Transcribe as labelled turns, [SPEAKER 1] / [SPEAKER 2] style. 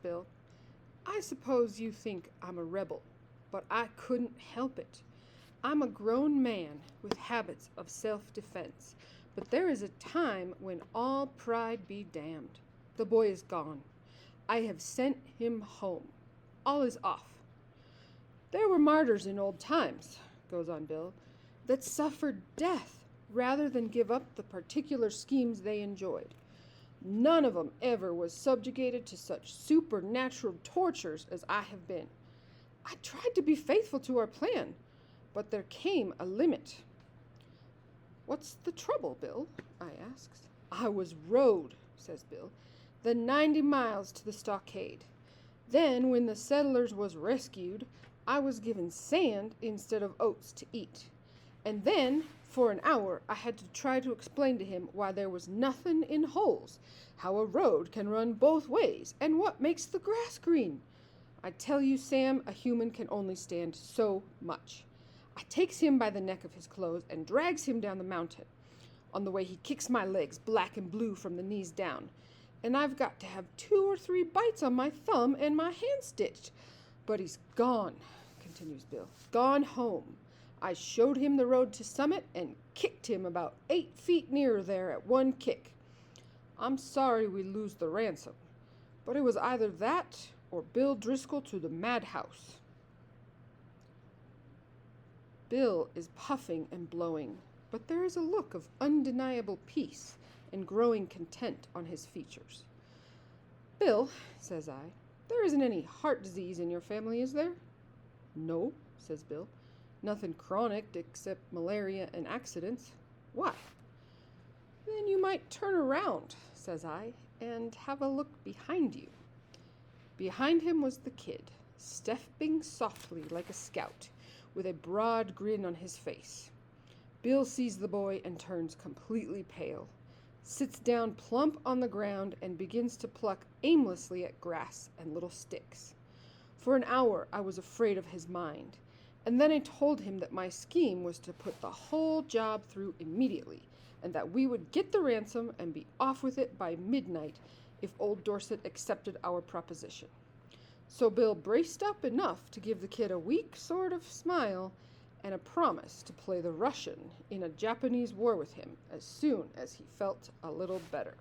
[SPEAKER 1] Bill. I suppose you think I'm a rebel, but I couldn't help it. I'm a grown man with habits of self-defense, but there is a time when all pride be damned. The boy is gone. I have sent him home. All is off. There were martyrs in old times, goes on Bill, that suffered death rather than give up the particular schemes they enjoyed. None of 'em ever was subjugated to such supernatural tortures as I have been. I tried to be faithful to our plan, but there came a limit. What's the trouble, Bill? I asks. I was rode, says Bill, the 90 miles to the stockade. Then, when the settlers was rescued, I was given sand instead of oats to eat. And then, for an hour, I had to try to explain to him why there was nothing in holes, how a road can run both ways, and what makes the grass green. I tell you, Sam, a human can only stand so much. I takes him by the neck of his clothes and drags him down the mountain. On the way, he kicks my legs black and blue from the knees down, and I've got to have 2 or 3 bites on my thumb and my hand stitched. But he's gone, continues Bill, gone home. I showed him the road to Summit and kicked him about 8 feet nearer there at one kick. I'm sorry we lose the ransom, but it was either that or Bill Driscoll to the madhouse. Bill is puffing and blowing, but there is a look of undeniable peace and growing content on his features. Bill, says I, there isn't any heart disease in your family, is there? No, says Bill. Nothing chronic except malaria and accidents. Why? Then you might turn around, says I, and have a look behind you. Behind him was the kid, stepping softly like a scout, with a broad grin on his face. Bill sees the boy and turns completely pale, sits down plump on the ground and begins to pluck aimlessly at grass and little sticks. For an hour I was afraid of his mind, and then I told him that my scheme was to put the whole job through immediately, and that we would get the ransom and be off with it by midnight if old Dorset accepted our proposition. So Bill braced up enough to give the kid a weak sort of smile and a promise to play the Russian in a Japanese war with him as soon as he felt a little better.